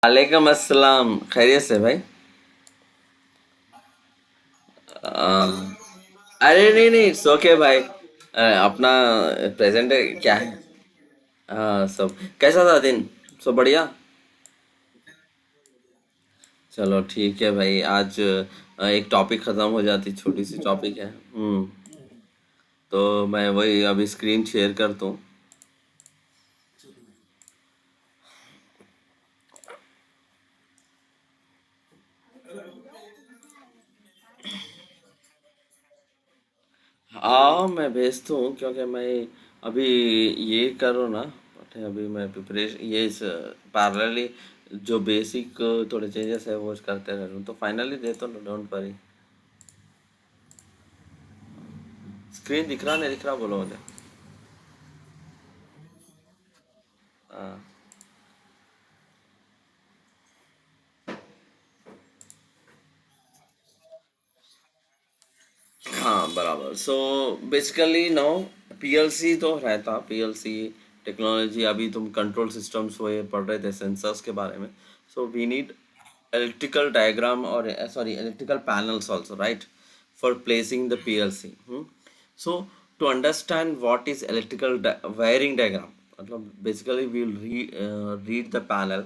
वालेकुम अस्सलाम। खैरियत से भाई? अरे नहीं नहीं, इट्स ओके भाई। अपना प्रेजेंट क्या है? सब कैसा था दिन? सब बढ़िया। चलो ठीक है भाई। आज एक टॉपिक खत्म हो जाती, छोटी सी टॉपिक है। तो मैं वही अभी स्क्रीन शेयर करता हूँ। हाँ, मैं भेजता हूँ क्योंकि मैं अभी ये करो ना। बट अभी मैं प्रिपरेशन ये इस पैरेलली जो बेसिक थोड़े चेंजेस है वो करते रह रहा हूँ, तो फाइनली देता हूँ। Don't worry. स्क्रीन दिख रहा नहीं दिख रहा बोलो मुझे। हाँ। हाँ बराबर। सो बेसिकली नाउ पीएलसी तो रहता, पीएलसी टेक्नोलॉजी। अभी तुम कंट्रोल सिस्टम्स वो ये पढ़ रहे थे, सेंसर्स के बारे में। So we need electrical diagram or sorry, electrical panels also, right, for placing the PLC. So to understand what is wiring diagram, मतलब basically we will read the panel.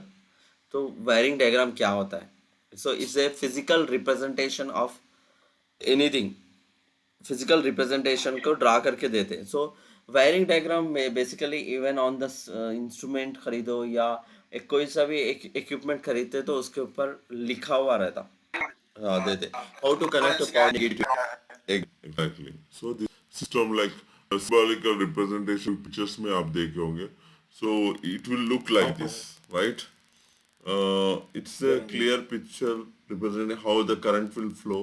तो वायरिंग डायग्राम क्या होता है? So it's a physical representation of anything. Physical representation को draw करके देते हैं। सो wiring diagram में basically even on the instrument खरीदो या एक कोई सा भी एक इक्विपमेंट खरीदते तो उसके ऊपर लिखा हुआ रहता। हाँ देते, how to connect positive. Exactly. So the system like a symbolical representation pictures में आप देखे होंगे. So it will look like this, right? It's a clear picture representing how the current will flow,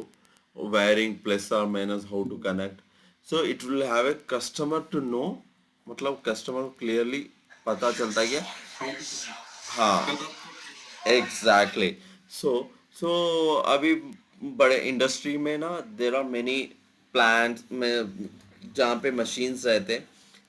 wiring plus or minus, how to connect. So it will have a customer to know, मतलब customer को clearly पता चलता है कि हाँ exactly. सो सो अभी बड़े industry में ना देर आर मेनी प्लांट्स में जहाँ पे मशीन्स रहते,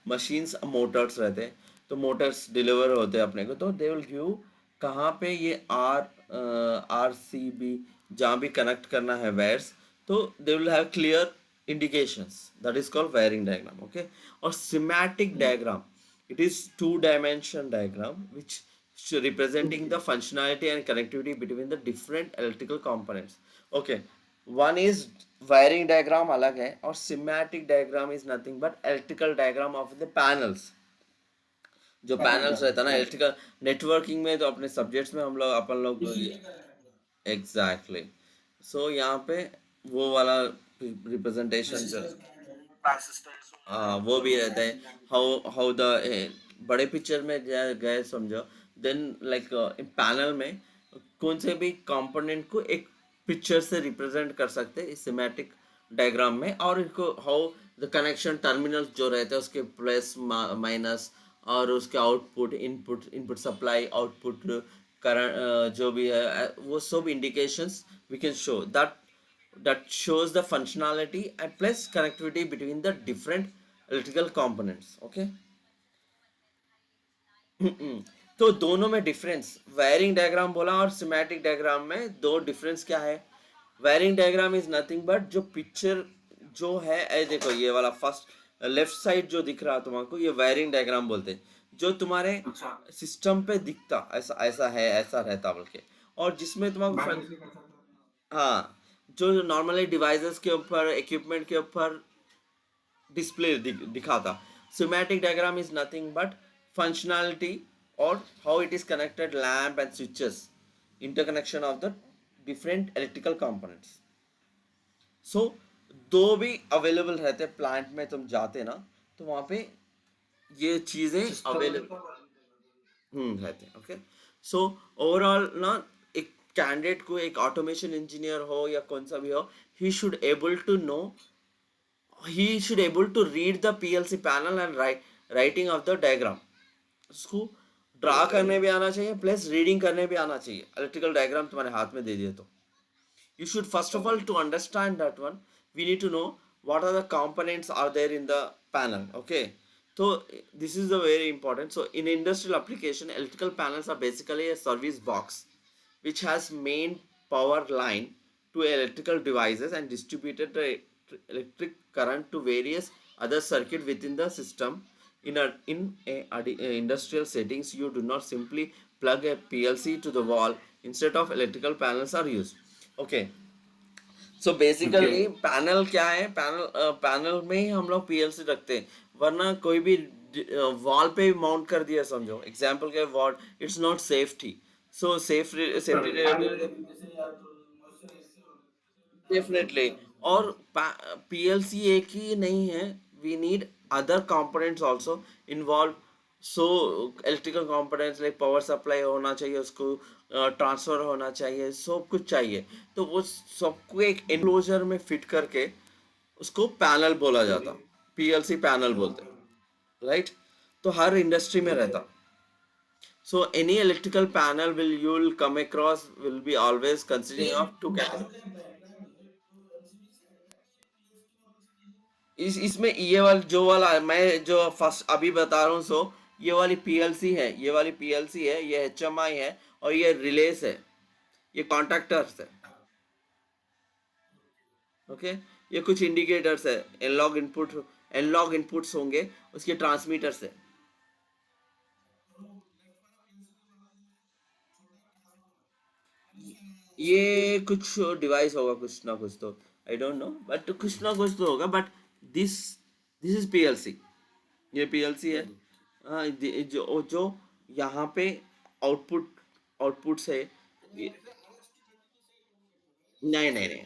मशीन्स मोटर्स रहते। तो मोटर्स डिलीवर होते हैं अपने को, तो दे विल गिव कहाँ पे ये आर सी बी जहाँ भी कनेक्ट करना है वायर्स। तो they will have clear indications, that is called wiring diagram. Okay. Or schematic diagram, it is two dimension diagram which representing the functionality and connectivity between the different electrical components. Okay, one is wiring diagram अलग है, और schematic diagram is nothing but electrical diagram of the panels। जो panels रहता है ना electrical networking में, तो अपने सब्जेक्ट्स में हम लोग अपन लोग एग्जैक्टली। सो यहाँ पे वो वाला रिप्रेजेंटेशन जो हाँ वो भी रहता है। हाउ हाउ द बड़े पिक्चर में गए गए समझो। देन लाइक पैनल में कौन से भी कंपोनेंट को एक पिक्चर से रिप्रेजेंट कर सकते हैं इस सिमेटिक डायग्राम में, और इसको हाउ द कनेक्शन टर्मिनल्स जो रहते हैं उसके प्लस माइनस, और उसके output input, input supply output current जो भी है वो सब indications we can show that, that shows the functionality and plus connectivity between the different electrical components. Okay. तो दोनों में डिफरेंस, वायरिंग डायग्राम बोला और सिमेटिक डायग्राम में दो डिफरेंस क्या है? Wiring diagram is nothing but जो पिक्चर जो है, ए देखो ये वाला फर्स्ट लेफ्ट साइड जो दिख रहा तुमको, ये वायरिंग डायग्राम बोलते हैं। जो तुम्हारे सिस्टम पे दिखता ऐसा ऐसा है, ऐसा रहता बोल के। और जिसमें तुम्हारा हाँ, जो नॉर्मली डिवाइसेस के ऊपर इक्विपमेंट के ऊपर डिस्प्ले दिखाता। Schematic diagram is nothing but functionality और how it is connected lamp and switches, interconnection of the different electrical components. So दो भी अवेलेबल रहते प्लांट में, तुम जाते ना तो वहां पे ये चीजें अवेलेबल रहते हैं। ओके। सो ओवरऑल ना, एक कैंडिडेट को, एक ऑटोमेशन इंजीनियर हो या कौन सा भी हो, he should able to know, he should able to read the PLC panel and writing of the diagram। उसको ड्रा करने भी आना चाहिए प्लस रीडिंग करने भी आना चाहिए। इलेक्ट्रिकल डायग्राम तुम्हारे हाथ में दे दिए तो you should first of all to understand that one, we need to know what are the components are there in the panel. Okay. So this is the very important. So in industrial application, electrical panels are basically a service box, which has main power line to electrical devices and distributed the electric current to various other circuit within the system. In a industrial settings, you do not simply plug a PLC to the wall. Instead of electrical panels are used. Okay, so basically Okay. Panel क्या है, panel में ही हम लोग PLC रखते हैं, वरना कोई भी वॉल पे माउंट कर दिया समझो, एग्जांपल के wall, it's not safety. So safety related definitely. और पीएलसी एक ही नहीं है, we need other components also involve. So electrical components like power supply होना चाहिए, उसको ट्रांसफर होना चाहिए, सब कुछ चाहिए. तो वो सबको एक एनक्लोजर में फिट करके उसको पैनल बोला जाता, पीएलसी पैनल बोलते हैं, राइट. तो हर इंडस्ट्री में रहता. So any electrical panel will you will come across will be always consisting of two categories. इसमें ये वाला जो वाला मैं जो फर्स्ट अभी बता रहा हूँ, सो ये वाली पीएलसी है, ये वाली पीएलसी है, ये एचएमआई है, और ये रिलेस है, ये कॉन्ट्रैक्टर्स है. ओके, ये कुछ इंडिकेटर्स है, एनालॉग इनपुट्स होंगे, उसके ट्रांसमीटर्स है. ये कुछ डिवाइस होगा, कुछ ना कुछ तो, आई डोंट नो, बट कुछ ना कुछ तो होगा. But this this is PLC, ये पीएलसी है. हाँ, जो जो यहाँ पे आउटपुट आउटपुट से नहीं नहीं नहीं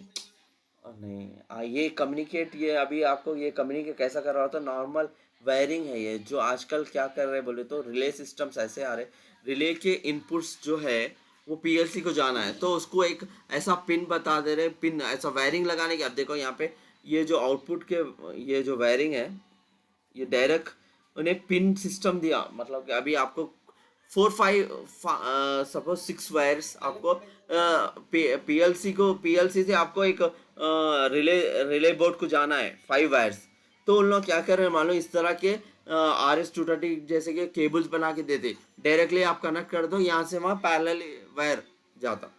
नहीं, ये कम्युनिकेट, ये अभी आपको ये कम्युनिकेट कैसा कर रहा होता, नॉर्मल वायरिंग है ये. जो आजकल क्या कर रहे हैं बोले तो रिले सिस्टम्स ऐसे आ रहे, रिले के इनपुट्स जो है वो पीएलसी को जाना है, तो उसको एक ऐसा पिन बता दे रहे, पिन ऐसा वायरिंग लगाने की. अब देखो यहाँ पे ये जो आउटपुट के ये जो वायरिंग है, ये डायरेक्ट उन्हें पिन सिस्टम दिया, मतलब कि अभी आपको 4 5 सपोज 6 वायर्स आपको पीएलसी से आपको एक रिले बोर्ड को जाना है 5 वायर्स. तो उन लोग क्या कर रहे हैं मानो, इस तरह के RS-230 जैसे कि केबल्स बना के देते, डायरेक्टली आप कनेक्ट कर दो, यहाँ से वहाँ पैरेलल वायर जाता.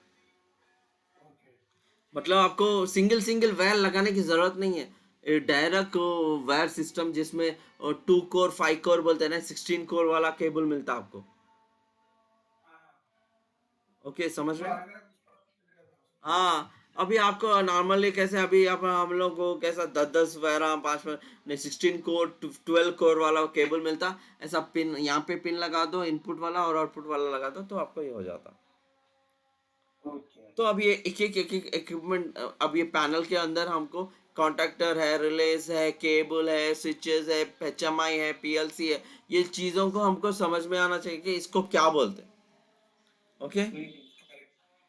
मतलब आपको सिंगल सिंगल वायर लगाने की जरूरत नहीं है, डायरेक्ट वायर सिस्टम जिसमें 2 कोर 5 कोर बोलते हैं ना, 16 कोर वाला केबल मिलता आपको. ओके, समझ रहे हैं? हाँ, अभी आपको नॉर्मली कैसे, अभी आप हम लोग को कैसा 10 10 वायर 5 वायर नहीं, 16 कोर 12 कोर वाला केबल मिलता, ऐसा पिन यहाँ पे पिन लगा दो, इनपुट वाला और आउटपुट वाला लगा दो, तो आपको ये हो जाता. Okay. तो अब ये एक एक इक्विपमेंट, अब ये पैनल के अंदर हमको कॉन्टैक्टर है, रिलेस है, केबल है, स्विचेस है, एचएमआई है, पीएलसी है, ये चीज़ों को हमको समझ में आना चाहिए कि इसको क्या बोलते हैं. ओके.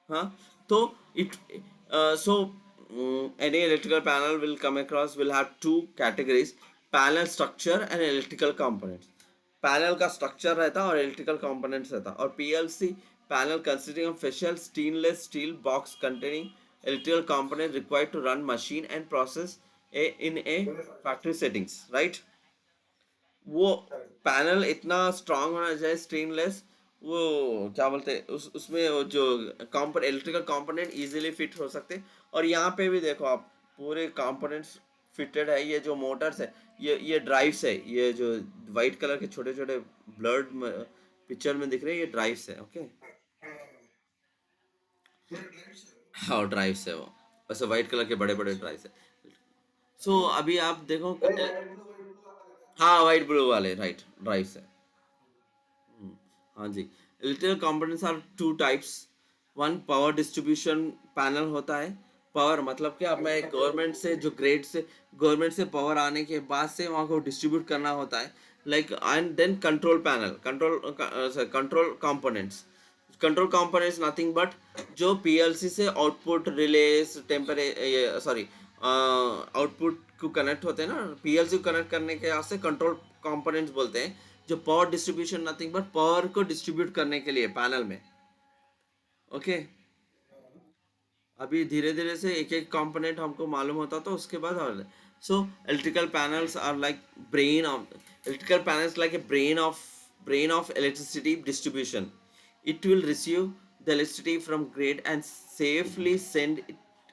हाँ, तो it so any electrical panel will come across will have two categories: panel structure and electrical components. Panel का स्ट्रक्चर रहता और इलेक्ट्रिकल कंपोनेंट्स रहता. और PLC panel consisting of special stainless steel box containing electrical component required to run machine and process in a factory settings, right. वो panel इतना strong होना चाहिए, stainless, वो क्या बोलते हैं उसमें वो जो इलेक्ट्रिकल कंपोनेंट इजीली फिट हो सकते. और यहाँ पे भी देखो आप, पूरे कंपोनेंट्स फिटेड है. ये जो मोटर्स है, ये ड्राइव्स है, ये जो वाइट कलर के छोटे छोटे ब्लर्ड पिक्चर में दिख रहे हैं, ये ड्राइव्स है. ओके, हाँ ड्राइव्स है वो, वैसे वाइट कलर के बड़े बड़े ड्राइव्स है. सो अभी आप देखो, हाँ वाइट ब्लू वाले, राइट, ड्राइव्स है. हाँ जी. Electrical components are two types. One, power distribution panel होता है. पावर मतलब क्या, मैं गवर्नमेंट से जो ग्रेड से गवर्नमेंट से पावर आने के बाद से वहाँ को डिस्ट्रीब्यूट करना होता है, like. And then control panel, control components. Control components nothing but जो पीएलसी से आउटपुट रिलेस टेम्परे सॉरी आउटपुट को कनेक्ट होते हैं ना, पीएलसी को कनेक्ट करने के वास्ते कंट्रोल कंपोनेंट्स बोलते हैं. जो power distribution nothing but power को डिस्ट्रीब्यूट करने के लिए पैनल में. ओके, अभी धीरे धीरे से एक एक कंपोनेंट हमको मालूम होता तो उसके बाद और. So electrical panels are like brain of electrical panels like a brain of electricity distribution. It will receive the electricity from grid and safely send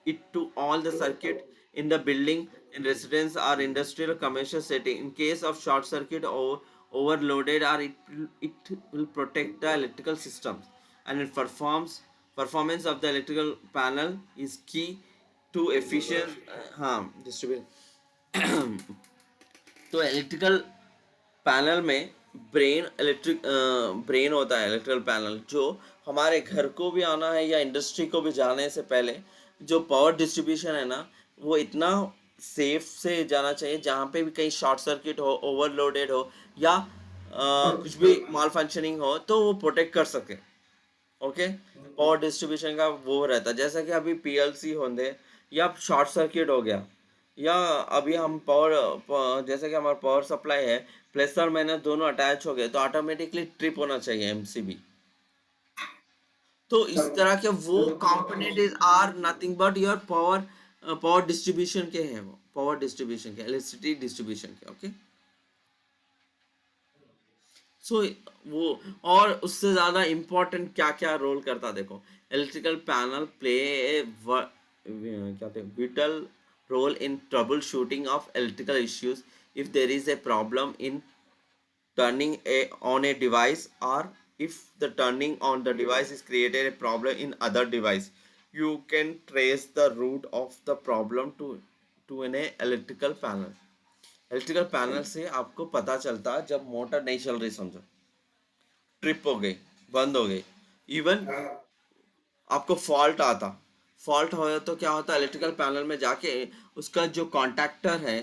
it to all the circuit in the building, in residence or industrial commercial setting. In case of short circuit or overloaded, or it will protect the electrical systems, and it performance of the electrical panel is key to efficient distribution. तो electrical panel में brain होता है, electrical panel जो हमारे घर को भी आना है या इंडस्ट्री को भी जाने से पहले जो पावर डिस्ट्रीब्यूशन है ना, वो इतना सेफ से जाना चाहिए जहाँ पे भी कहीं शॉर्ट सर्किट हो, ओवरलोडेड हो या कुछ भी माल फंक्शनिंग हो तो वो प्रोटेक्ट कर सके. ओके, पावर डिस्ट्रीब्यूशन का वो रहता है. जैसा कि अभी पीएलसी होंगे या शॉर्ट सर्किट हो गया, या अभी हम जैसे कि हमारा पावर सप्लाई है, प्लस और माइनस दोनों अटैच हो गए तो ऑटोमेटिकली ट्रिप होना चाहिए एमसीबी. तो इस तरह के वो component is are nothing but your power distribution के हैं, वो पावर डिस्ट्रीब्यूशन के, इलेक्ट्रिसिटी डिस्ट्रीब्यूशन के. ओके, सो वो और उससे ज़्यादा इम्पोर्टेंट क्या क्या रोल करता देखो. इलेक्ट्रिकल पैनल प्ले क्या थे whittle role in troubleshooting of electrical issues. If there is a problem in turning on a device, or if the turning on the device is created a problem in other device, you can trace the root of the problem to an electrical panel. Electrical panel से आपको पता चलता जब motor नहीं चल रही, समझो trip हो गई, बंद हो गई, इवन आपको फॉल्ट हो तो क्या होता है, इलेक्ट्रिकल पैनल में जाके उसका जो कॉन्टैक्टर है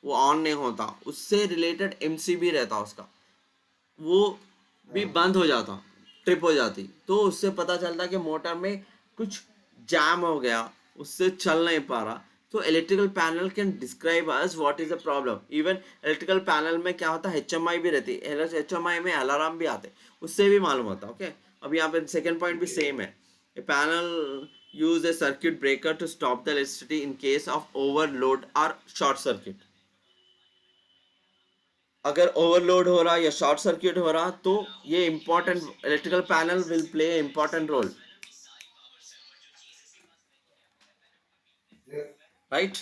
वो ऑन नहीं होता, उससे रिलेटेड एमसीबी रहता उसका, वो भी बंद हो जाता, ट्रिप हो जाती. तो उससे पता चलता कि मोटर में कुछ जैम हो गया, उससे चल नहीं पा रहा. तो electrical panel can describe us what is the problem. Even electrical panel में क्या होता है, एचएमआई भी रहती है, एचएमआई में अलार्म भी आते, उससे भी मालूम होता. ओके, अब यहाँ पे सेकेंड पॉइंट भी सेम है. ए panel use a circuit breaker to stop the electricity in case of overload or short circuit. अगर ओवरलोड हो रहा या शॉर्ट सर्किट हो रहा तो ये important, electrical panel will play important role, right.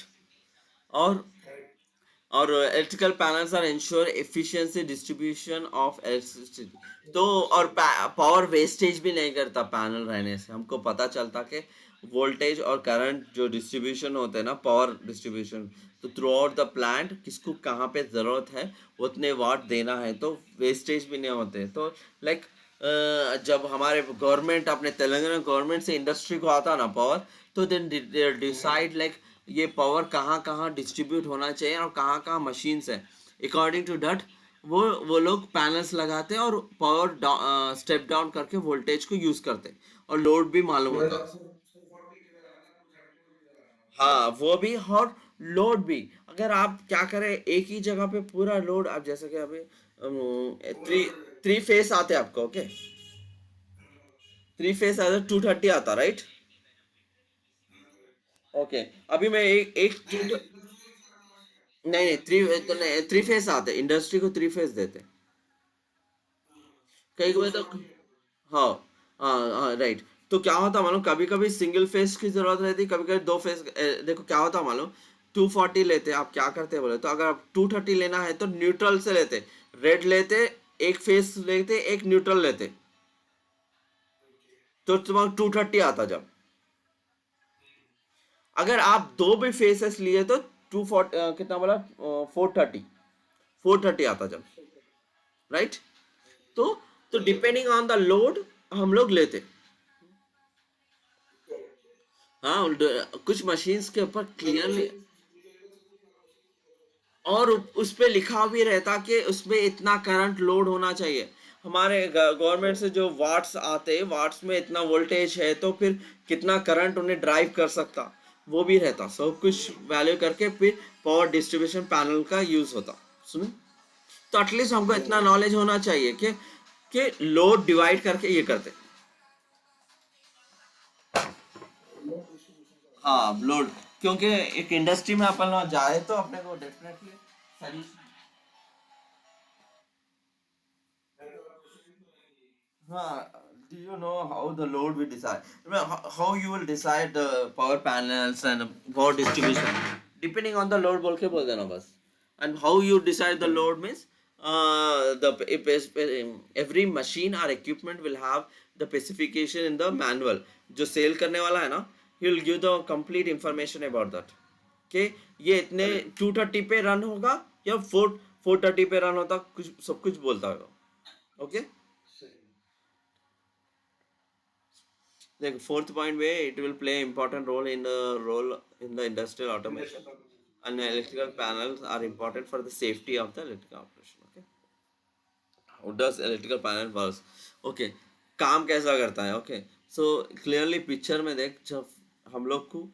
और electrical panels are ensure efficiency distribution of electricity. तो और पावर वेस्टेज भी नहीं करता पैनल रहने से. हमको पता चलता कि वोल्टेज और करंट जो डिस्ट्रीब्यूशन होते हैं ना, पावर डिस्ट्रीब्यूशन, तो थ्रू आउट द प्लांट किसको कहाँ पे ज़रूरत है उतने वाट देना है, तो वेस्टेज भी नहीं होते. तो लाइक जब हमारे गवर्नमेंट, अपने तेलंगाना गवर्नमेंट से इंडस्ट्री को आता ना पावर, तो देन डिसाइड लाइक ये पावर कहाँ कहाँ डिस्ट्रीब्यूट होना चाहिए और कहाँ कहाँ मशीन्स है. अकॉर्डिंग टू डैट वो लोग पैनल्स लगाते हैं और पावर स्टेप डाउन करके वोल्टेज को यूज़ करते हैं और लोड भी मालूम होता है. हाँ, वो भी और लोड भी. अगर आप क्या करें, एक ही जगह पे पूरा लोड, आप जैसे कि अभी थ्री थ्री फेस आते हैं आपको. ओके, थ्री फेस आता 230 आता, राइट. ओके, अभी मैं एक नहीं नहीं थ्री फेस आते, इंडस्ट्री को थ्री फेस देते कई बार तो. हाँ हाँ हाँ, राइट. तो क्या होता मालूम, कभी कभी सिंगल फेस की जरूरत रहती, कभी कभी दो फेस. देखो क्या होता मालूम, 240 लेते आप, क्या करते बोले तो, अगर आप 230 लेना है तो न्यूट्रल से लेते, रेड लेते, एक फेस लेते, एक न्यूट्रल लेते, तो तुम्हारा 230 आता. जब अगर आप दो भी फेसेस लिए तो 240 कितना बोला, 430 आता जब, राइट. तो डिपेंडिंग ऑन द लोड हम लोग लेते. हाँ, कुछ मशीन्स के ऊपर क्लियरली और उस पे लिखा भी रहता कि उसमें इतना करंट लोड होना चाहिए. हमारे गवर्नमेंट से जो वाट्स आते, वाट्स में इतना वोल्टेज है तो फिर कितना करंट उन्हें ड्राइव कर सकता, वो भी रहता. सब कुछ वैल्यू करके फिर पावर डिस्ट्रीब्यूशन पैनल का यूज होता. सुनो, तो एटलीस्ट हमको इतना नॉलेज होना चाहिए कि लोड डिवाइड करके ये करते. हाँ, लोड, क्योंकि एक इंडस्ट्री में अपन लोग जाए तो अपने को डेफिनेटली सारी. हाँ, do you know how the load will decide? I mean, how you will decide the power panels and power distribution depending on the load बोल के बोल देना बस. And how you decide the load means the every machine or equipment will have the specification in the manual. जो cell करने वाला है ना, he will give the complete information about that. कि ये इतने 230 पे रन होगा या 430 पे रन होता, कुछ सब कुछ बोलता होगा. Okay, the fourth point where it will play important role in the industrial automation, and electrical panels are important for the safety of the electrical operation. Okay, how does electrical panel works? Okay, काम कैसा करता है? Okay, so clearly picture में देख, जब हम लोग को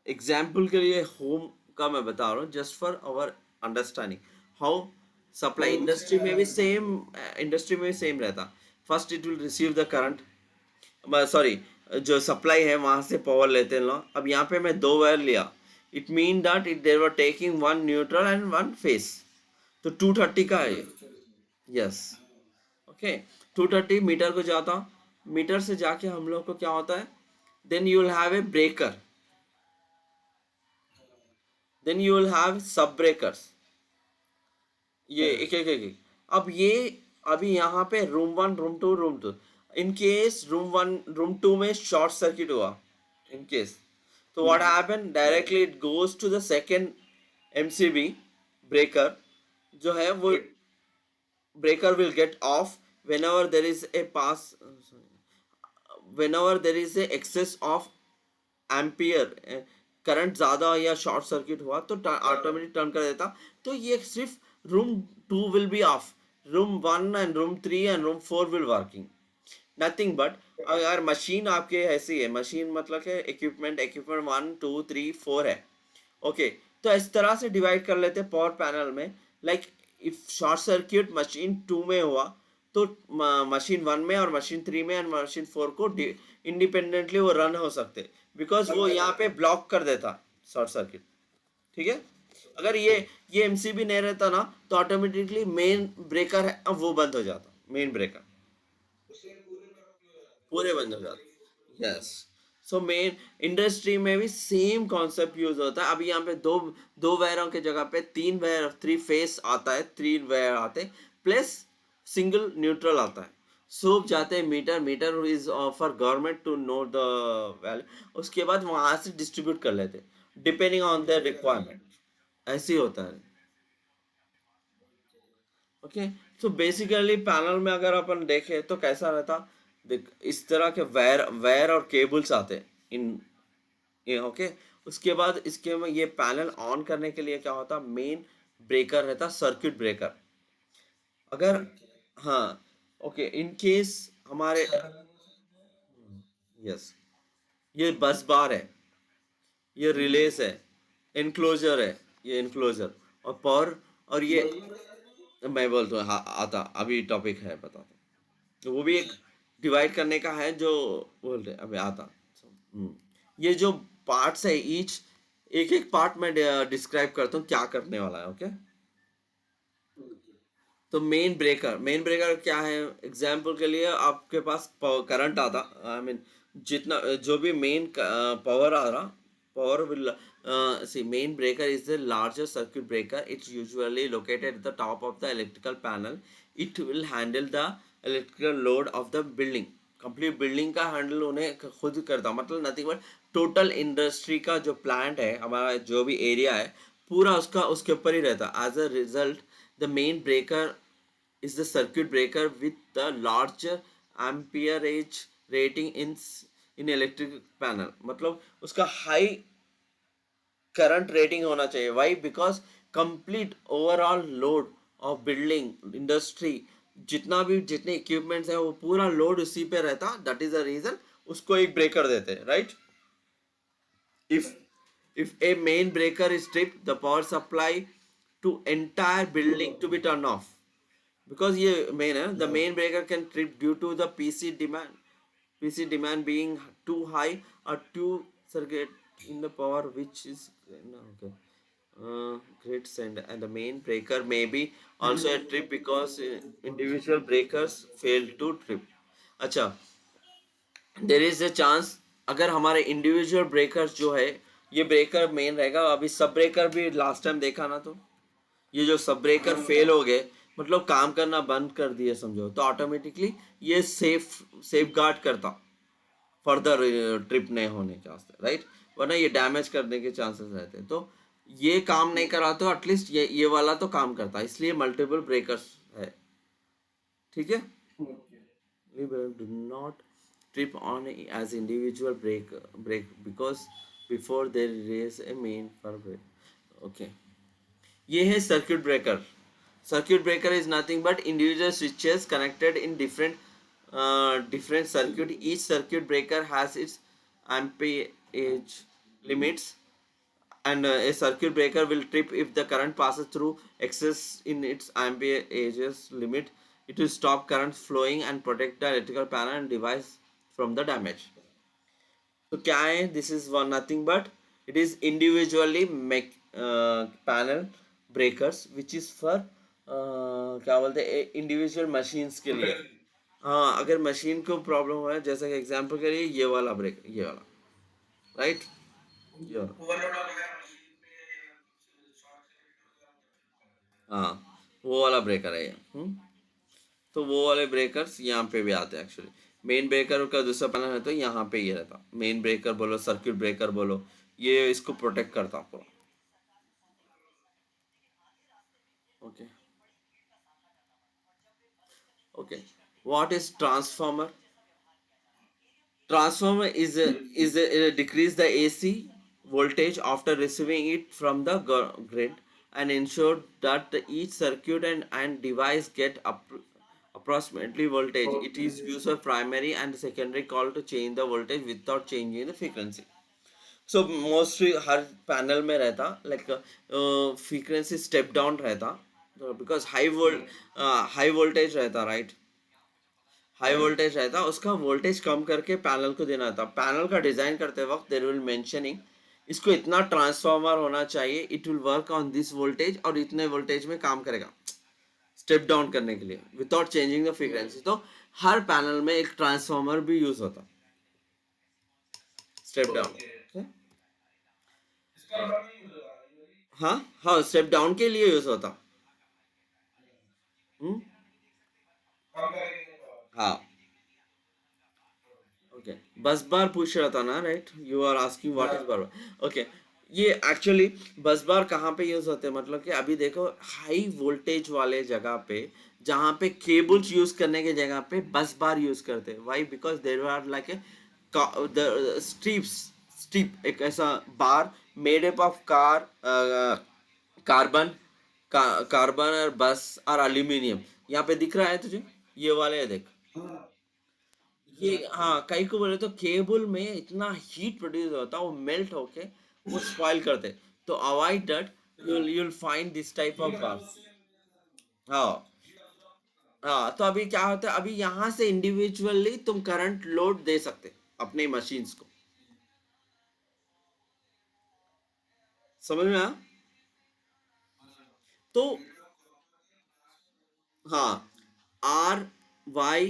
एग्जाम्पल के लिए होम का मैं बता रहा हूँ, just for our understanding how supply industry में भी सेम रहता. First it will receive the current, sorry, जो सप्लाई है वहां से पावर लेते हैं लोग. अब यहाँ पे मैं दो वायर लिया, it mean that it they were taking one neutral and one face. तो 230 का है. यस, ओके, 230 मीटर को जाता, मीटर से जाके हम लोग को क्या होता है, then you will have a breaker, then you will have sub breakers. ये एक अब ये अभी यहाँ पे room one, room two, room two, in case room one room two में शॉर्ट सर्किट हुआ, इन केस, तो what happen, directly it goes to the second MCB breaker. जो है वो breaker will get off whenever there is a pass whenever there is a excess of ampere, current ज़्यादा या short circuit हुआ तो automatic turn कर देता. तो ये सिर्फ room two will be off, room one and room three and room four will working, nothing but. अगर मशीन आपके ऐसी है, मशीन मतलब कि इक्विपमेंट 1 2 3 4 है. ओके, तो इस तरह से डिवाइड कर लेते हैं पावर पैनल में. Like if short circuit machine 2 में हुआ तो मशीन 1 में और मशीन 3 में और मशीन 4 को इंडिपेंडेंटली वो रन हो सकते, बिकॉज वो यहाँ पे ब्लॉक कर देता शॉर्ट सर्किट. ठीक है, अगर ये एमसीबी नहीं रहता ना तो ऑटोमेटिकली मेन ब्रेकर है वो बंद हो जाता, मेन ब्रेकर पूरे बंद हो जाते. यस, सो मेन इंडस्ट्री में भी सेम कॉन्सेप्ट यूज होता है. अभी यहाँ पे दो वायरों के जगह पे 3 वायर, 3 फेस आता है, 3 वायर आते प्लस सिंगल न्यूट्रल आता है. सूप जाते हैं meter is for government to know the value. उसके बाद वहां से डिस्ट्रीब्यूट कर लेते डिपेंडिंग ऑन द रिक्वायरमेंट. ऐसे ही होता है. ओके, सो बेसिकली पैनल में अगर अपन देखें तो कैसा रहता, देख इस तरह के वायर और केबल्स आते हैं इन ये. ओके, उसके बाद इसके में ये पैनल ऑन करने के लिए क्या होता, मेन ब्रेकर रहता, सर्किट ब्रेकर. अगर हाँ, ओके, इन केस हमारे, यस, ये बस बार है, ये रिलेस है, इनक्लोजर है, ये इनक्लोजर और पावर, और ये मैं बोलता हूँ, हाँ आता अभी टॉपिक है बताता हूँ. तो वो भी एक डिवाइड करने का है जो बोल रहे अभी आता. ये जो पार्ट्स है, ईच एक एक पार्ट में डिस्क्राइब करता हूँ क्या करने वाला है. ओके, तो मेन ब्रेकर क्या है, एग्जाम्पल के लिए आपके पास करंट आता, आई मीन जितना जो भी मेन पावर आ रहा, power will see, main breaker is the largest circuit breaker. It's usually located at the top of the electrical panel. It will handle the electrical load of the building. Complete building का handle उन्हें खुद करता, मतलब nothing but total industry का जो plant है हमारा, जो भी एरिया है पूरा उसका उसके ऊपर ही रहता. As a result the main breaker is the circuit breaker with the larger amperage rating in electric panel. मतलब उसका हाई करंट रेटिंग होना चाहिए. Why, because complete overall load of building industry, जितने इक्विपमेंट्स हैं वो पूरा लोड उसी पे रहता. दैट इज द रीजन उसको एक ब्रेकर देते हैं, right. if a main breaker is tripped, the power supply to entire building to be turned off. Because ये main है, the main breaker can trip due to the PC demand being too high or too circuit in the power which is okay, great send, and the main breaker may be also a trip because individual breakers fail to trip. अच्छा, there is a chance अगर हमारे individual breakers जो है, ये breaker main रहेगा, अभी सब breaker भी लास्ट टाइम देखा ना, तो ये जो सब ब्रेकर फेल हो गए, मतलब काम करना बंद कर दिए समझो, तो ऑटोमेटिकली ये सेफ गार्ड करता फर्दर ट्रिप नहीं होने के वास्ते, राइट, वरना ये डैमेज करने के चांसेस रहते हैं। तो ये काम नहीं करा तो एटलीस्ट ये वाला तो काम करता है, इसलिए मल्टीपल ब्रेकर्स है, ठीक है। Okay. We will do not trip on as individual break because before there is a main for break. Okay, ये है circuit breaker. Circuit breaker is nothing but individual switches connected in different circuit. Each circuit breaker has its amperage limits, and a circuit breaker will trip if the current passes through excess in its amperages limit. It will stop current flowing and protect the electrical panel and device from the damage. तो क्या है, this is one nothing but it is individually make panel breakers which is for क्या बोलते हैं, individual machines के लिए। हाँ, अगर मशीन को प्रॉब्लम हुआ है, जैसे कि एग्जांपल के लिए ये वाला ब्रेक, ये वाला, राइट, ये वाला, हाँ, वो वाला ब्रेकर है ये। तो वो वाले ब्रेकर्स यहाँ पे भी आते हैं एक्चुअली। मेन ब्रेकर का दूसरा पैनल है तो यहाँ पे ये रहता, मेन ब्रेकर बोलो, सर्किट ब्रेकर बोलो, ये इसको प्रोटेक्ट करता पूरा। Okay, okay, what is transformer? Transformer is a decrease the AC voltage after receiving it from the grid and ensure that each circuit and device get approximately voltage. It is used for primary and secondary call to change the voltage without changing the frequency. So mostly her panel में रहता like frequency step down रहता, because high voltage रहता, right, high voltage रहता, उसका voltage कम करके panel को देना था। पैनल का डिजाइन करते वक्त देर विल मेंशनिंग इसको इतना ट्रांसफार्मर होना चाहिए, it will work on this voltage और इतने वोल्टेज में काम करेगा स्टेप डाउन करने के लिए विदाउट चेंजिंग द फ्रीक्वेंसी। तो हर पैनल में एक ट्रांसफार्मर भी यूज होता स्टेप डाउन। हाँ, हाँ, स्टेप डाउन के लिए यूज होता। हम्म, हाँ, ओके, बस बार पूछ रहा था ना, right, you are asking what is bar. Okay, ये एक्चुअली बस बार कहाँ पे यूज होते हैं, मतलब कि अभी देखो हाई वोल्टेज वाले जगह पे, जहाँ पे केबल्स यूज करने के जगह पे बस बार यूज करते हैं। Why? Because there are like a strip एक ऐसा bar made up of carbon carbon और बस और एल्यूमिनियम। यहाँ पे दिख रहा है तुझे, ये वाले है देख, ये, हाँ, कई को बोले तो केबल में इतना हीट प्रोड्यूस होता है, वो मेल्ट होके वो स्पॉइल करते, तो avoid that you'll find this type of bars. हाँ, हाँ, तो अभी क्या होता है, अभी यहाँ से इंडिविजुअली तुम करंट लोड दे सकते अपने मशीन्स को, समझ में आया? तो हाँ, आर वाई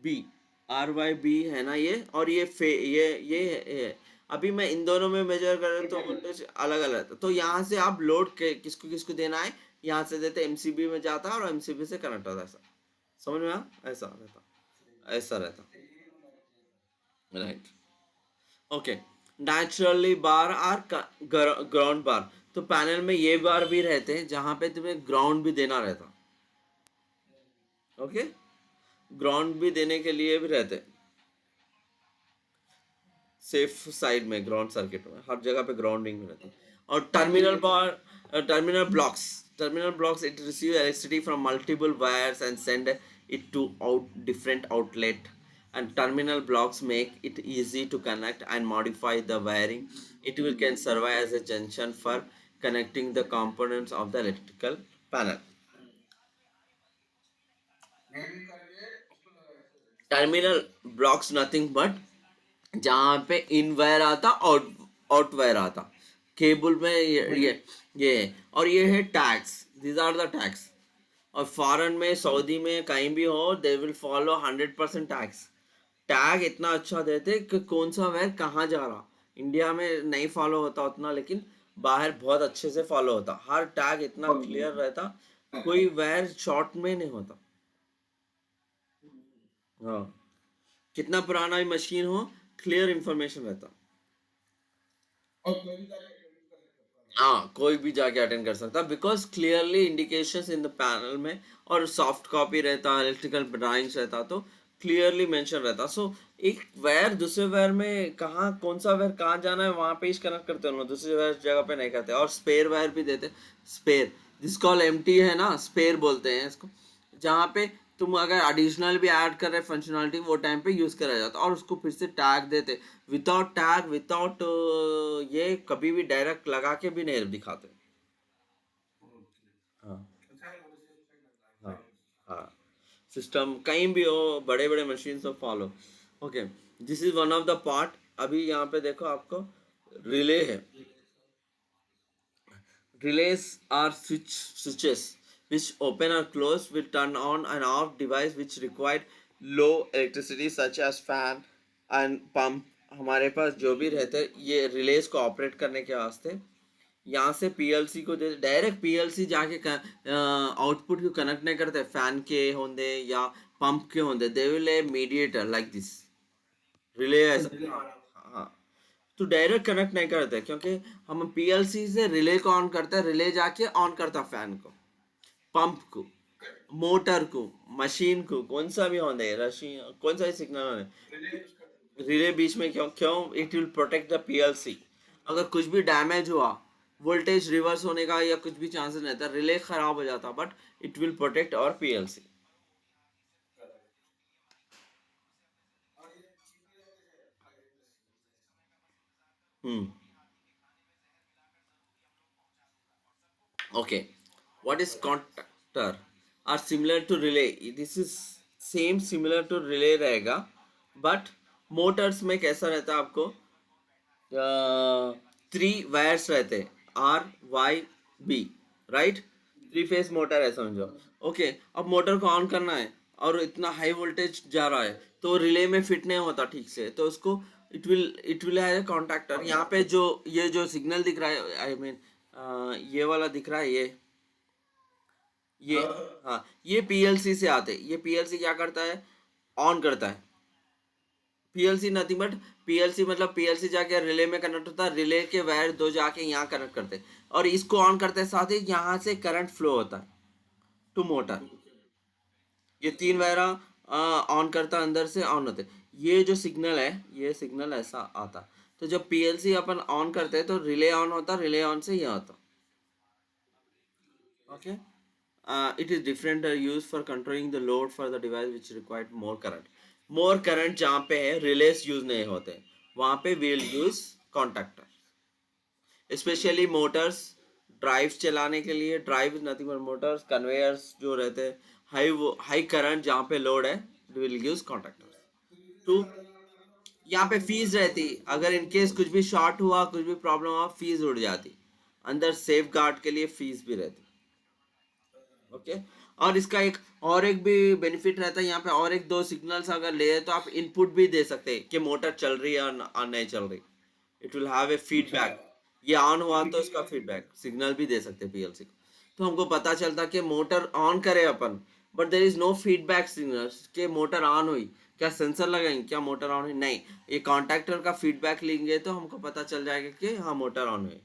बी, RYB है ना ये, और ये अभी मैं इन दोनों में मेजर करूँ तो वोल्टेज अलग अलग है। तो यहाँ से आप लोड के किसको किसको देना है, यहाँ से देते MCB में जाता है और MCB से कनेक्ट होता है, ऐसा समझ में आया? ऐसा रहता, right, okay. Naturally bar are ground bar, तो पैनल में ये बार भी रहते हैं जहाँ पे तुम्हें ग्राउंड भी देना रहता, ओके, ग्राउंड भी देने के लिए भी रहते, सेफ साइड में ग्राउंड सर्किट में हर जगह पे ग्राउंडिंग में रहती है। और terminal blocks it receive electricity from multiple wires and send it to out different outlet, and terminal blocks make it easy to connect and modify the wiring. It will can serve as a junction for connecting the components of the electrical panel. Terminal blocks nothing but जहाँ पे in wire आता, out wire आता cable में, ये और ये है tags, these are the tags. और फॉरेन में, सऊदी में, कहीं भी हो, they will follow 100% tags. Tag इतना अच्छा देते कि कौन सा वायर कहाँ जा रहा। इंडिया में नहीं फॉलो होता उतना, लेकिन बाहर बहुत अच्छे से फॉलो होता, हर टैग इतना क्लियर रहता, कोई वायर शॉर्ट में नहीं होता। हाँ, कितना पुराना ही मशीन हो, क्लियर इंफॉर्मेशन रहता। हाँ, कोई भी जाके अटेंड कर सकता, because clearly indications in the panel में, और सॉफ्ट कॉपी रहता, इलेक्ट्रिकल ड्राइंग्स रहता, तो क्लियरली मेंशन रहता। सो एक वायर दूसरे वायर में कहाँ, कौन सा वायर कहाँ जाना है, वहाँ पे ही कनेक्ट करते हैं, दूसरे वायर जगह पे नहीं करते। और स्पेयर वायर भी देते, स्पेयर जिसको एम्प्टी है ना, स्पेयर बोलते हैं इसको, जहाँ पे तुम अगर एडिशनल भी ऐड कर रहे फंक्शनलिटी, वो टाइम पे यूज करा जाता, और उसको फिर से टैग देते। विदाउट टैग, विदाउट ये कभी भी डायरेक्ट लगा के भी नहीं दिखाते। हाँ, हाँ, हाँ, सिस्टम कहीं भी हो, बड़े बड़े मशीन सब follow. Okay, this is one of the part. अभी यहाँ पे देखो आपको रिले है। Relays are switches which open or close will turn on and off device which require low electricity such as fan and pump। हमारे पास जो भी रहते हैं ये रिलेज को ऑपरेट करने के वास्ते, यहाँ से पीएलसी को दे, डायरेक्ट पीएलसी जाके आउटपुट को कनेक्ट नहीं करते, फैन के होंगे या पंप के होंगे, they will a mediator like this relay ऐसा। हाँ, तो डायरेक्ट कनेक्ट नहीं करते, क्योंकि हम पीएलसी से रिले को ऑन करते हैं, रिले जाके ऑन करता फैन को, पंप को, मोटर को, मशीन को, कौन सा भी होने रशी, कौन सा भी सिग्नल होने, रिले बीच में क्यों क्यों, it will protect the PLC. अगर कुछ भी डैमेज हुआ, वोल्टेज रिवर्स होने का या कुछ भी चांसेस रहता, रिले खराब हो जाता, बट इट विल प्रोटेक्ट और PLC. Hmm, okay, what is contactor are similar to relay, this is same similar to relay रहेगा, बट मोटर्स में कैसा रहता है आपको, 3 वायर्स रहते हैं, R Y B, right, 3 phase motor है समझो। ओके, अब मोटर को ऑन करना है और इतना हाई वोल्टेज जा रहा है, तो रिले में फिट नहीं होता ठीक से, तो उसको इट विल हैव कॉन्टैक्टर। यहाँ पे जो ये जो सिग्नल दिख रहा है, आई मीन ये वाला दिख रहा है, ये हाँ, ये पीएलसी से आते, ये पीएलसी क्या करता है, ऑन करता है। पीएलसी नथिंग बट, पीएलसी मतलब पीएलसी जाके रिले में कनेक्ट होता है, रिले के वायर दो जाके यहाँ कनेक्ट करते हैं, और इसको ऑन करते हैं, साथ ही यहाँ से करंट फ्लो होता है टू मोटर। ये 3 वायर ऑन करता है, अंदर से ऑन होते, ये जो सिग्नल है, ये सिग्नल ऐसा आता। तो जब पीएलसी अपन ऑन करते हैं तो रिले ऑन होता, रिले ऑन से ये होता। Okay. It is different used for controlling the load for the device which required more current. More current जहाँ पे है रिलेस यूज नहीं होते, वहाँ पे we'll use contactor. Specially Motors, drive चलाने के लिए, drive nothing but Motors, conveyors जो रहते हैं, हाई करंट जहाँ पे लोड है, विल यूज कॉन्टैक्टर। टू, यहाँ पे फीस रहती, अगर इनकेस कुछ भी शॉर्ट हुआ, कुछ भी प्रॉब्लम हुआ, फीस उड़ जाती, अंदर सेफ गार्ड के लिए फीस भी रहती। ओके, और इसका एक भी बेनिफिट रहता है यहाँ पे, और एक दो सिग्नल्स अगर ले तो आप इनपुट भी दे सकते हैं कि मोटर चल रही है और नहीं चल रही, it will have A feedback. ये ऑन हुआ तो इसका फीडबैक सिग्नल भी दे सकते हैं पीएलसी को, तो हमको पता चलता कि मोटर ऑन करे अपन, but there is no feedback signal कि मोटर ऑन हुई, क्या सेंसर लगाएंगे क्या मोटर ऑन हुई, नहीं, ये कॉन्टैक्टर का फीडबैक लेंगे तो हमको पता चल जाएगा कि हाँ मोटर ऑन हुई।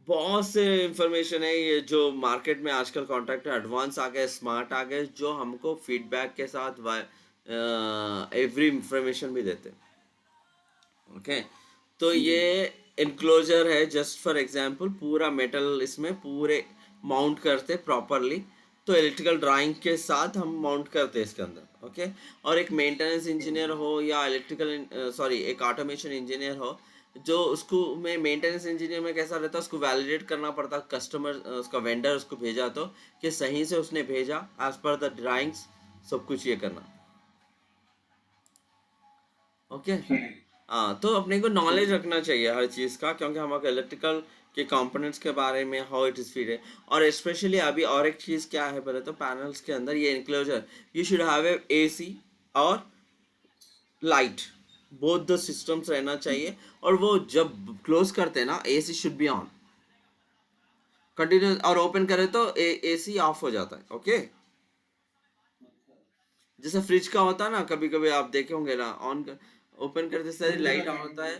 बहुत से इंफॉर्मेशन है ये जो मार्केट में आजकल कॉन्ट्रैक्टर एडवांस आ गए, स्मार्ट आ गए, जो हमको फीडबैक के साथ एवरी इंफॉर्मेशन भी देते हैं। ओके, तो ये इनक्लोजर है, जस्ट फॉर एग्जांपल, पूरा मेटल इसमें पूरे माउंट करते प्रॉपरली, तो इलेक्ट्रिकल ड्राइंग के साथ हम माउंट करते हैं इसके अंदर। ओके, और एक मेंटेनेंस इंजीनियर हो या इलेक्ट्रिकल सॉरी एक ऑटोमेशन इंजीनियर हो, जो उसको में मेंटेनेंस इंजीनियर में कैसा रहता है, उसको वैलिडेट करना पड़ता, कस्टमर उसका वेंडर उसको भेजा तो कि सही से उसने भेजा एज पर द ड्राइंग्स, सब कुछ ये करना। ओके, हाँ, तो अपने को नॉलेज रखना चाहिए हर चीज़ का, क्योंकि हमारे इलेक्ट्रिकल कि कंपोनेंट्स के बारे में हाउ इट इज फिटेड। और स्पेशली अभी और एक चीज़ क्या है बोले तो पैनल्स के अंदर ये enclosure, you should have a AC और लाइट, बोथ द सिस्टम्स रहना चाहिए। और वो जब क्लोज करते हैं ना, AC should be on continuous, और ओपन करें तो एसी ऑफ हो जाता है। ओके, जैसे फ्रिज का होता है ना, कभी कभी आप देखे होंगे ना, ऑन कर, ओपन करते सारी लाइट ऑन होता है,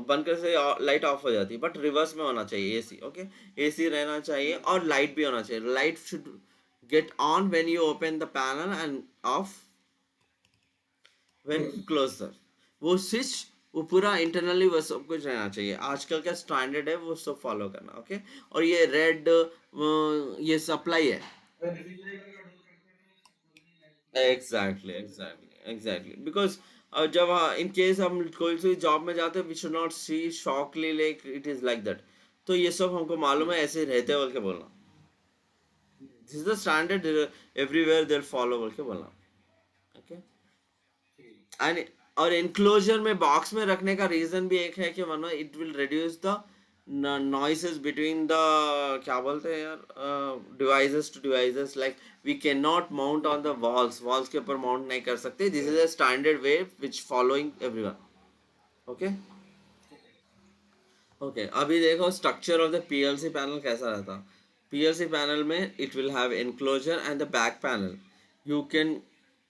बंद करते से लाइट ऑफ हो जाती है, बट रिवर्स में होना चाहिए एसी। ओके, एसी रहना चाहिए और लाइट भी होना चाहिए। Light should get on when you open the panel end of when close the, वो स्विच, वो पूरा इंटरनली वो सब कुछ रहना चाहिए। आजकल का स्टैंडर्ड है वो सब फॉलो करना। ओके, और ये रेड ये सप्लाई है। एग्जैक्टली बिकॉज जब इन केस हम कोई सी जॉब में जाते हैं, we should not see shockly like it is like that. तो ये सब हमको मालूम है, ऐसे रहते बोल के बोलना, this is the standard everywhere there follow बोल के बोलना। ओके, एंड और एनक्लोजर में बॉक्स में रखने का रीजन भी एक है कि वरना it will reduce the noises between the, क्या बोलते हैं यार, devices to devices, like we can not mount on the walls के ऊपर माउंट नहीं कर सकते। This is a standard way which following everyone. Okay, okay, अभी देखो structure of the PLC panel कैसा रहता। पीएलसी पैनल में it will have enclosure and the back panel. You can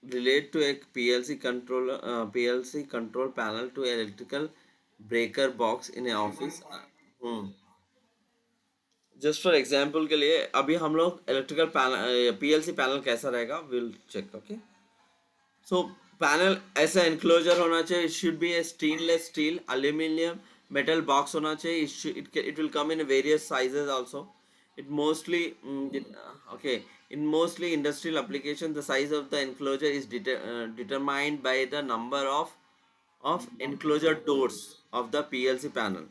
relate to a PLC control panel to electrical breaker box in a office. Just for example के लिए अभी हम लोग electrical panel, PLC panel कैसा रहेगा will check. Okay, so panel ऐसा enclosure होना चाहिए, should be a stainless steel aluminium metal box होना चाहिए। It will come in various sizes also. it mostly okay, in mostly industrial application the size of the enclosure is determined by the number of enclosure doors of the PLC panel।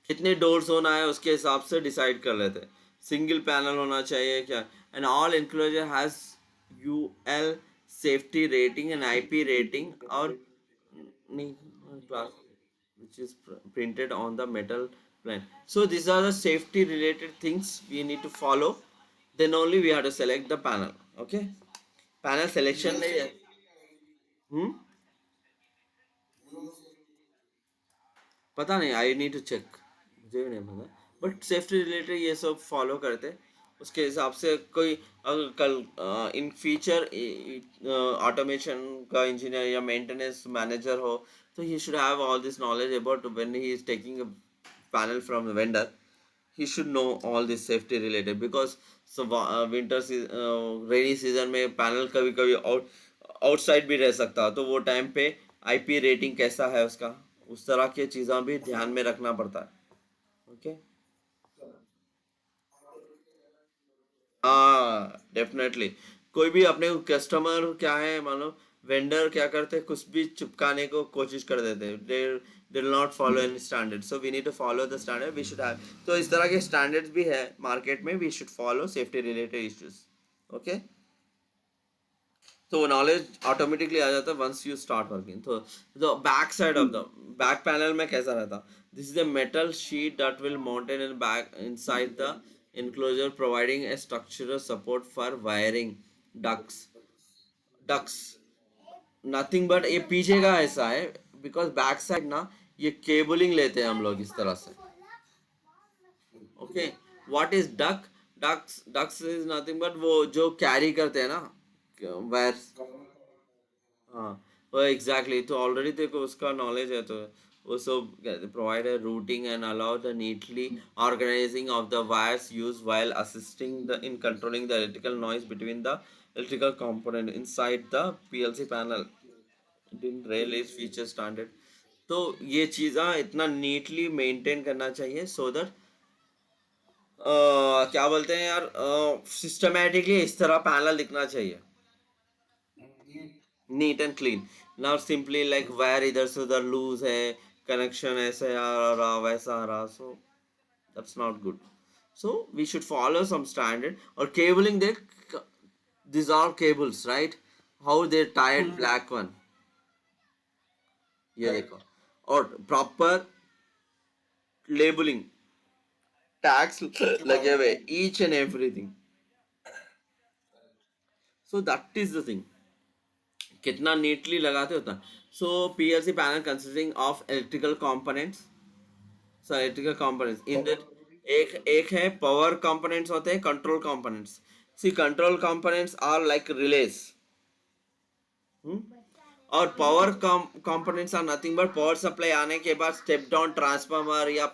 कितने doors होना है उसके हिसाब से decide कर लेते हैं। Single panel होना चाहिए क्या, and all enclosure has UL safety rating and IP rating, और नहीं class which is printed on the metal plane। So these are the safety related things we need to follow, then only we have to select the panel। okay, panel selection में हम्म पता नहीं, I need to check, मुझे भी नहीं पता, but safety related ये सब follow करते, उसके हिसाब से कोई अगर कल इन फ्यूचर ऑटोमेशन का इंजीनियर या मेंटेनेंस मैनेजर हो, तो he should have all this knowledge about when he is taking a panel from the vendor. he should know all this safety related, because so winter rainy season में panel कभी कभी outside भी रह सकता, तो वो टाइम पे IP rating कैसा है उसका, उस तरह की चीज़ें भी ध्यान में रखना पड़ता है। ओके, हाँ डेफिनेटली। कोई भी अपने कस्टमर क्या है, मानो वेंडर क्या करते हैं, कुछ भी चिपकाने को कोशिश कर देते हैं, they will not follow any standard. So we need to follow the standard we should have. तो इस तरह के स्टैंडर्ड्स भी है मार्केट में, we should follow safety related issues. Okay, तो वो नॉलेज ऑटोमेटिकली आ जाता है वंस यू स्टार्ट वर्किंग। तो back side of the back panel में कैसा रहता, this is the metal sheet that will mounted in back inside the enclosure providing a structural support for wiring ducts nothing but ये पीछे का ऐसा है, because back side ना ये केबलिंग लेते हैं हम लोग इस तरह से। Okay, what is ducts is nothing but वो जो कैरी करते हैं ना वायर्स। हाँ, वो एग्जैक्टली, तो ऑलरेडी तेरे को उसका नॉलेज है, तो वो सब प्रोवाइड है routing and allow the neatly organizing of the wires use while assisting the in controlling the electrical noise between the electrical component inside the PLC panel। दिन रेल इज फीचर स्टैंडर्ड। तो ये चीज़ा इतना neatly maintain करना चाहिए, so that क्या बोलते हैं यार, सिस्टमेटिकली इस तरह पैनल दिखना चाहिए, neat and clean, not simply like wire इधर से उधर लूज है, कनेक्शन ऐसे आ रहा वैसा आ रहा, so that's not good. So we should follow some standard. और केबलिंग देख, this are cables right, how they tired black one, ये देखो, और प्रॉपर लेबलिंग, टैग्स लगे हुए, each end everything. So that is the thing, कितना neatly लगाते होता. So PLC panel consisting of electrical components. So electrical components in that, एक एक है पावर कंपोनेंट्स होते हैं, control components. See control components are like relays. और power components are nothing but power supply आने के बाद स्टेप डाउन ट्रांसफार्मर या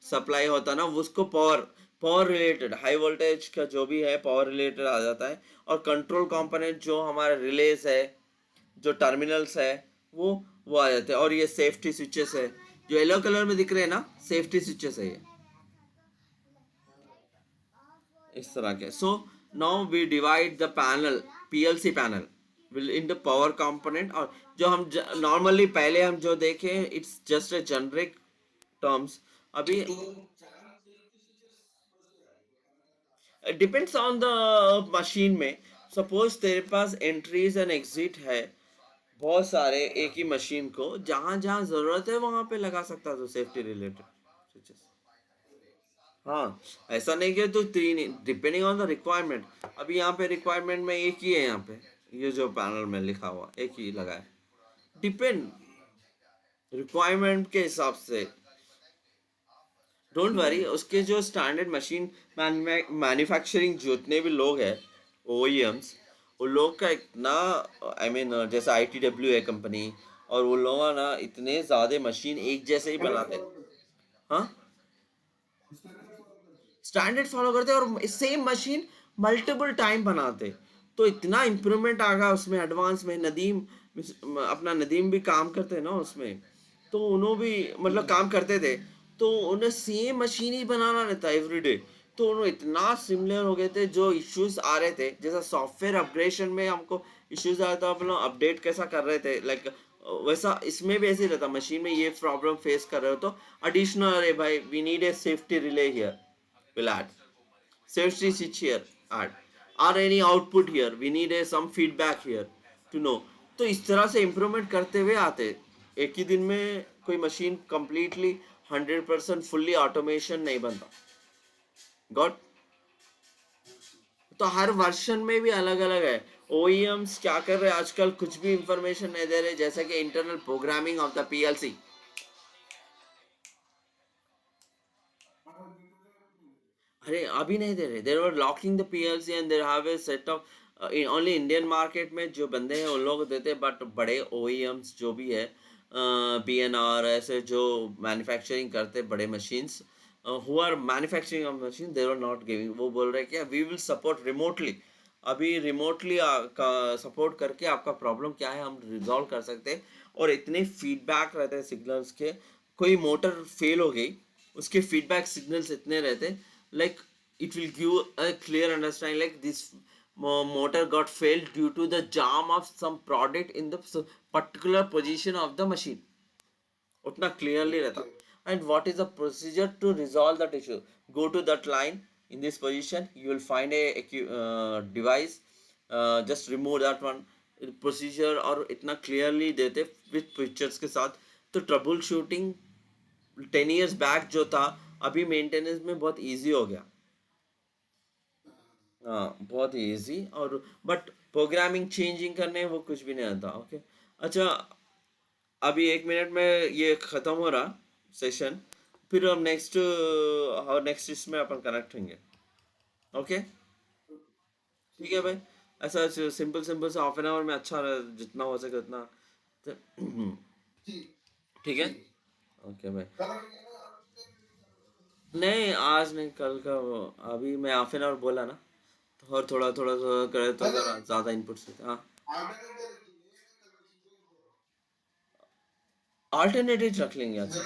सप्लाई होता है ना, उसको power, power related high voltage का जो भी है पावर रिलेटेड आ जाता है. और कंट्रोल कंपोनेंट जो हमारा रिलेस है, जो टर्मिनल्स है, वो आ जाते हैं. और ये सेफ्टी स्विचेस है, जो येलो कलर में दिख रहे हैं ना, सेफ्टी स्विचेस है ये, इस तरह के. So now we divide the panel, PLC panel will in the power component. और जो हम नॉर्मली पहले हम जो देखे, it's just a generic terms. अभी डिपेंड्स ऑन द मशीन में. सपोज तेरे पास एंट्रीज एंड एग्जिट है बहुत सारे एक ही मशीन को, जहां जहां जरूरत है वहां पे लगा सकता है तो सेफ्टी रिलेटेड स्विचेस. हाँ, ऐसा नहीं कि तो तीन, डिपेंडिंग ऑन द रिक्वायरमेंट. अभी यहाँ पे रिक्वायरमेंट में एक ही है, यहाँ पे ये जो पैनल में लिखा हुआ एक ही लगा है. डिपेंड रिक्वायरमेंट के हिसाब से. डोंट वरी, उसके जो स्टैंडर्ड मशीन मैन्युफैक्चरिंग जितने भी लोग हैं, ओईएम्स, वो लोग का इतना, आई मीन जैसे आईटीडब्ल्यू है कंपनी, और वो लोग ना इतने ज़्यादा मशीन एक जैसे ही बनाते हैं. हाँ, स्टैंडर्ड फॉलो करते हैं और सेम मशीन मल्टीपल टाइम बनाते. तो इतना इम्प्रूवमेंट आ गया उसमें, एडवांस में. नदीम, अपना नदीम भी काम करते हैं ना उसमें, तो उन्होंने भी मतलब काम करते थे. तो उन्हें सेम मशीन ही बनाना रहता एवरीडे. तो उन्होंने इतना सिमिलर हो गए थे, जो इश्यूज आ रहे थे जैसा सॉफ्टवेयर अपग्रेडेशन में हमको इश्यूज आ रहा था, अपना अपडेट कैसा कर रहे थे, लाइक वैसा इसमें भी ऐसे ही रहता. मशीन में ये प्रॉब्लम फेस कर रहे हो तो एडिशनल, अरे भाई we need a safety relay here, will add safety switch here, add, or any output here, we need a some feedback here to know. तो इस तरह से इम्प्रूवमेंट करते हुए आते. एक ही दिन में कोई मशीन कंप्लीटली 100% फुल्ली ऑटोमेशन नहीं बनता. गॉट. तो हर वर्जन में भी अलग अलग है. ओईएम्स क्या कर रहे हैं आजकल, कुछ भी इंफॉर्मेशन नहीं दे रहे, जैसे कि internal programming of the PLC. अरे अभी नहीं दे रहे, there are locking the PLC and there have a set of, only Indian market में जो बंदे हैं उन लोग देते हैं. बट बड़े ओईएम्स जो भी है, बीएनआर ऐसे जो मैन्युफैक्चरिंग करते बड़े machines, who are manufacturing of machine, they are not giving. वो बोल रहे हैं कि वी विल सपोर्ट रिमोटली. अभी रिमोटली का सपोर्ट करके आपका प्रॉब्लम क्या है हम रिजॉल्व कर सकते हैं. और इतने फीडबैक रहते हैं सिग्नल्स के. कोई मोटर फेल हो गई, उसके फीडबैक सिग्नल्स इतने रहते, like it will give a clear understanding like this motor got failed due to the jam of some product in the particular position of the machine. उतना clearly रहता. And what is the procedure to resolve that issue? Go to that line, in this position you will find a device, just remove that one. procedure और इतना clearly देते with pictures के साथ. तो trouble shooting 10 years back जो था, अभी maintenance में बहुत इजी हो गया. हाँ, बहुत इजी. और बट प्रोग्रामिंग चेंजिंग करने वो कुछ भी नहीं आता. ओके, अच्छा, अभी 1 मिनट में ये ख़त्म हो रहा सेशन, फिर हम नेक्स्ट, और नेक्स्ट इसमें अपन कनेक्ट होंगे. ओके, ठीक है भाई. ऐसा सिंपल सिंपल से हाफ एन आवर में अच्छा जितना हो सके उतना. तो- ठीक है. ओके भाई. नहीं आज नहीं, कल का अभी मैं हाफ एन आवर बोला ना, तो और थोड़ा थोड़ा थोड़ा करे तो ज़्यादा इनपुट्स होते. हाँ, अल्टरनेटिव रख लेंगे आज.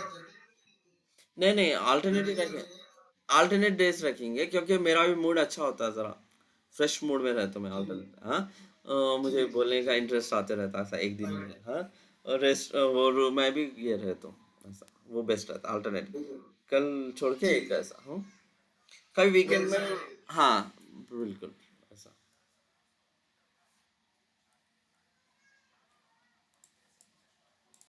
नहीं नहीं, अल्टरनेटिव रखें, अल्टरनेट डेज रखेंगे क्योंकि मेरा भी मूड अच्छा होता है, ज़रा फ्रेश मूड में रहता हूँ मैं अल्टरनेट. हाँ, मुझे बोलने का इंटरेस्ट आते रहता है ऐसा एक दिन में. हाँ, और रेस्ट और मैं भी ये रहता हूँ ऐसा, वो बेस्ट रहता है अल्टरनेट. कल छोड़ के एक ऐसा. हूँ, कभी वीकेंड में. हाँ, बिल्कुल.